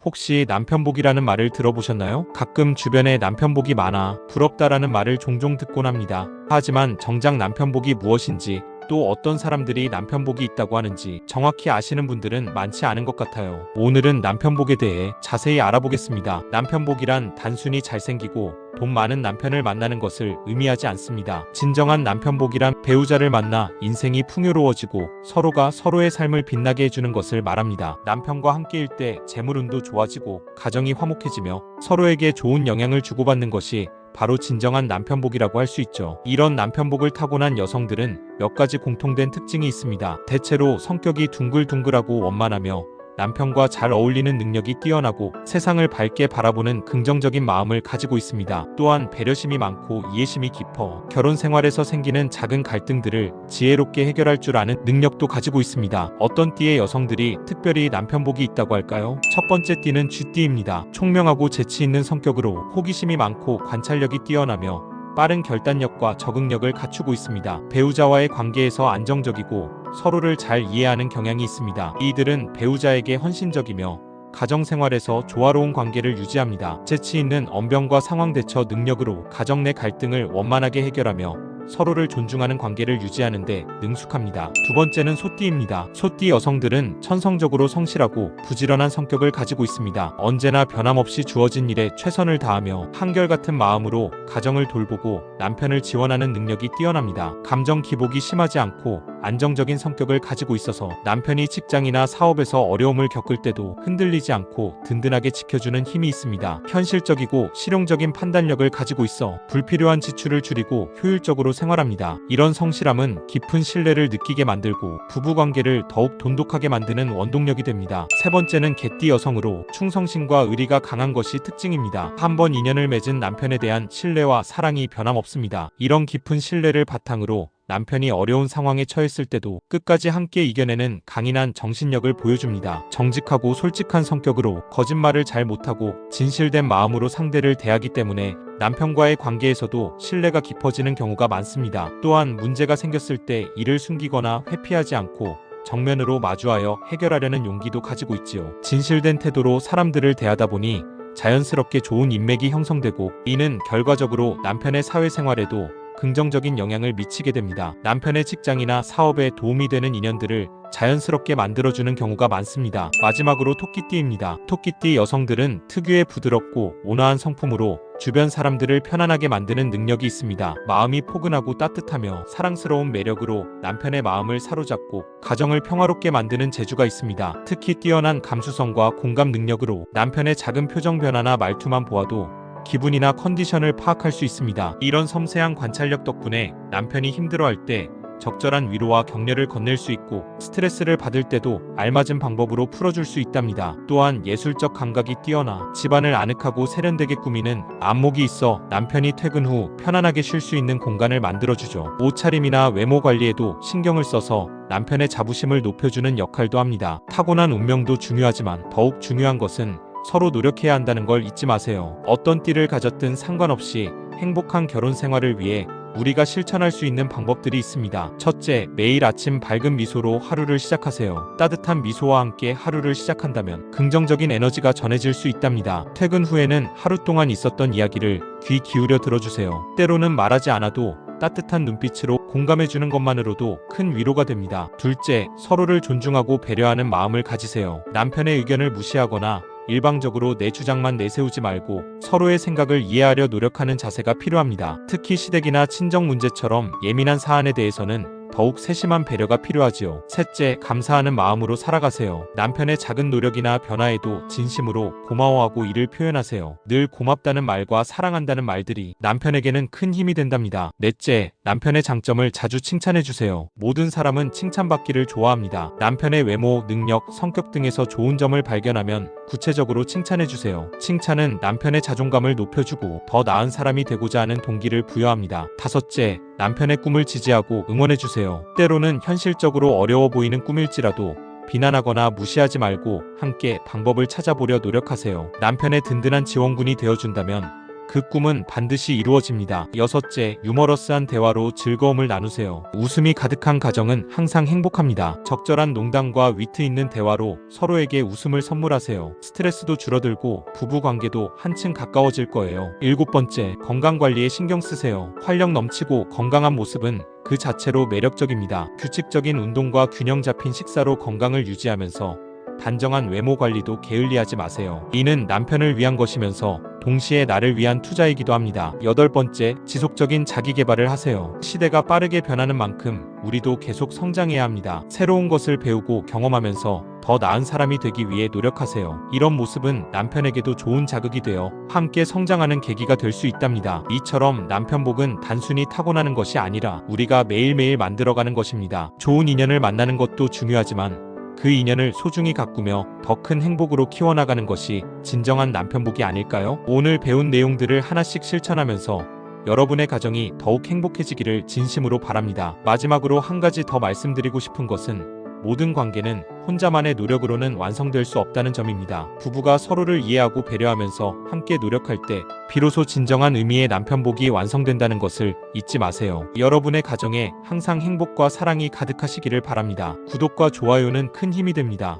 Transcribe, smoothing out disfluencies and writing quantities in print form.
혹시 남편복이라는 말을 들어보셨나요? 가끔 주변에 남편복이 많아 부럽다라는 말을 종종 듣곤 합니다. 하지만 정작 남편복이 무엇인지, 또 어떤 사람들이 남편복이 있다고 하는지 정확히 아시는 분들은 많지 않은 것 같아요. 오늘은 남편복에 대해 자세히 알아보겠습니다. 남편복이란 단순히 잘생기고 돈 많은 남편을 만나는 것을 의미하지 않습니다. 진정한 남편복이란 배우자를 만나 인생이 풍요로워지고 서로가 서로의 삶을 빛나게 해주는 것을 말합니다. 남편과 함께일 때 재물운도 좋아지고 가정이 화목해지며 서로에게 좋은 영향을 주고받는 것이 바로 진정한 남편복이라고 할 수 있죠. 이런 남편복을 타고난 여성들은 몇 가지 공통된 특징이 있습니다. 대체로 성격이 둥글둥글하고 원만하며 남편과 잘 어울리는 능력이 뛰어나고 세상을 밝게 바라보는 긍정적인 마음을 가지고 있습니다. 또한 배려심이 많고 이해심이 깊어 결혼 생활에서 생기는 작은 갈등들을 지혜롭게 해결할 줄 아는 능력도 가지고 있습니다. 어떤 띠의 여성들이 특별히 남편복이 있다고 할까요? 첫 번째 띠는 쥐띠입니다. 총명하고 재치 있는 성격으로 호기심이 많고 관찰력이 뛰어나며 빠른 결단력과 적응력을 갖추고 있습니다. 배우자와의 관계에서 안정적이고 서로를 잘 이해하는 경향이 있습니다. 이들은 배우자에게 헌신적이며 가정생활에서 조화로운 관계를 유지합니다. 재치 있는 언변과 상황 대처 능력으로 가정 내 갈등을 원만하게 해결하며 서로를 존중하는 관계를 유지하는데 능숙합니다. 두 번째는 소띠입니다. 소띠 여성들은 천성적으로 성실하고 부지런한 성격을 가지고 있습니다. 언제나 변함없이 주어진 일에 최선을 다하며 한결같은 마음으로 가정을 돌보고 남편을 지원하는 능력이 뛰어납니다. 감정 기복이 심하지 않고 안정적인 성격을 가지고 있어서 남편이 직장이나 사업에서 어려움을 겪을 때도 흔들리지 않고 든든하게 지켜주는 힘이 있습니다. 현실적이고 실용적인 판단력을 가지고 있어 불필요한 지출을 줄이고 효율적으로 생활합니다. 이런 성실함은 깊은 신뢰를 느끼게 만들고 부부관계를 더욱 돈독하게 만드는 원동력이 됩니다. 세 번째는 개띠 여성으로 충성심과 의리가 강한 것이 특징입니다. 한 번 인연을 맺은 남편에 대한 신뢰와 사랑이 변함없습니다. 이런 깊은 신뢰를 바탕으로 남편이 어려운 상황에 처했을 때도 끝까지 함께 이겨내는 강인한 정신력을 보여줍니다. 정직하고 솔직한 성격으로 거짓말을 잘 못하고 진실된 마음으로 상대를 대하기 때문에 남편과의 관계에서도 신뢰가 깊어지는 경우가 많습니다. 또한 문제가 생겼을 때 이를 숨기거나 회피하지 않고 정면으로 마주하여 해결하려는 용기도 가지고 있지요. 진실된 태도로 사람들을 대하다 보니 자연스럽게 좋은 인맥이 형성되고 이는 결과적으로 남편의 사회생활에도 긍정적인 영향을 미치게 됩니다. 남편의 직장이나 사업에 도움이 되는 인연들을 자연스럽게 만들어주는 경우가 많습니다. 마지막으로 토끼띠입니다. 토끼띠 여성들은 특유의 부드럽고 온화한 성품으로 주변 사람들을 편안하게 만드는 능력이 있습니다. 마음이 포근하고 따뜻하며 사랑스러운 매력으로 남편의 마음을 사로잡고 가정을 평화롭게 만드는 재주가 있습니다. 특히 뛰어난 감수성과 공감 능력으로 남편의 작은 표정 변화나 말투만 보아도 기분이나 컨디션을 파악할 수 있습니다. 이런 섬세한 관찰력 덕분에 남편이 힘들어할 때 적절한 위로와 격려를 건넬 수 있고 스트레스를 받을 때도 알맞은 방법으로 풀어줄 수 있답니다. 또한 예술적 감각이 뛰어나 집안을 아늑하고 세련되게 꾸미는 안목이 있어 남편이 퇴근 후 편안하게 쉴 수 있는 공간을 만들어주죠. 옷차림이나 외모 관리에도 신경을 써서 남편의 자부심을 높여주는 역할도 합니다. 타고난 운명도 중요하지만 더욱 중요한 것은 서로 노력해야 한다는 걸 잊지 마세요. 어떤 띠를 가졌든 상관없이 행복한 결혼 생활을 위해 우리가 실천할 수 있는 방법들이 있습니다. 첫째, 매일 아침 밝은 미소로 하루를 시작하세요. 따뜻한 미소와 함께 하루를 시작한다면 긍정적인 에너지가 전해질 수 있답니다. 퇴근 후에는 하루 동안 있었던 이야기를 귀 기울여 들어주세요. 때로는 말하지 않아도 따뜻한 눈빛으로 공감해주는 것만으로도 큰 위로가 됩니다. 둘째, 서로를 존중하고 배려하는 마음을 가지세요. 남편의 의견을 무시하거나 일방적으로 내 주장만 내세우지 말고 서로의 생각을 이해하려 노력하는 자세가 필요합니다. 특히 시댁이나 친정 문제처럼 예민한 사안에 대해서는 더욱 세심한 배려가 필요하지요. 셋째, 감사하는 마음으로 살아가세요. 남편의 작은 노력이나 변화에도 진심으로 고마워하고 이를 표현하세요. 늘 고맙다는 말과 사랑한다는 말들이 남편에게는 큰 힘이 된답니다. 넷째, 남편의 장점을 자주 칭찬해주세요. 모든 사람은 칭찬받기를 좋아합니다. 남편의 외모, 능력, 성격 등에서 좋은 점을 발견하면 구체적으로 칭찬해주세요. 칭찬은 남편의 자존감을 높여주고 더 나은 사람이 되고자 하는 동기를 부여합니다. 다섯째, 남편의 꿈을 지지하고 응원해주세요. 때로는 현실적으로 어려워 보이는 꿈일지라도 비난하거나 무시하지 말고 함께 방법을 찾아보려 노력하세요. 남편의 든든한 지원군이 되어준다면 그 꿈은 반드시 이루어집니다. 여섯째, 유머러스한 대화로 즐거움을 나누세요. 웃음이 가득한 가정은 항상 행복합니다. 적절한 농담과 위트 있는 대화로 서로에게 웃음을 선물하세요. 스트레스도 줄어들고 부부 관계도 한층 가까워질 거예요. 일곱 번째, 건강 관리에 신경 쓰세요. 활력 넘치고 건강한 모습은 그 자체로 매력적입니다. 규칙적인 운동과 균형 잡힌 식사로 건강을 유지하면서 단정한 외모 관리도 게을리하지 마세요. 이는 남편을 위한 것이면서 동시에 나를 위한 투자이기도 합니다. 여덟 번째, 지속적인 자기 개발을 하세요. 시대가 빠르게 변하는 만큼 우리도 계속 성장해야 합니다. 새로운 것을 배우고 경험하면서 더 나은 사람이 되기 위해 노력하세요. 이런 모습은 남편에게도 좋은 자극이 되어 함께 성장하는 계기가 될 수 있답니다. 이처럼 남편 복은 단순히 타고나는 것이 아니라 우리가 매일매일 만들어가는 것입니다. 좋은 인연을 만나는 것도 중요하지만 그 인연을 소중히 가꾸며 더 큰 행복으로 키워나가는 것이 진정한 남편복이 아닐까요? 오늘 배운 내용들을 하나씩 실천하면서 여러분의 가정이 더욱 행복해지기를 진심으로 바랍니다. 마지막으로 한 가지 더 말씀드리고 싶은 것은 모든 관계는 혼자만의 노력으로는 완성될 수 없다는 점입니다. 부부가 서로를 이해하고 배려하면서 함께 노력할 때 비로소 진정한 의미의 남편복이 완성된다는 것을 잊지 마세요. 여러분의 가정에 항상 행복과 사랑이 가득하시기를 바랍니다. 구독과 좋아요는 큰 힘이 됩니다.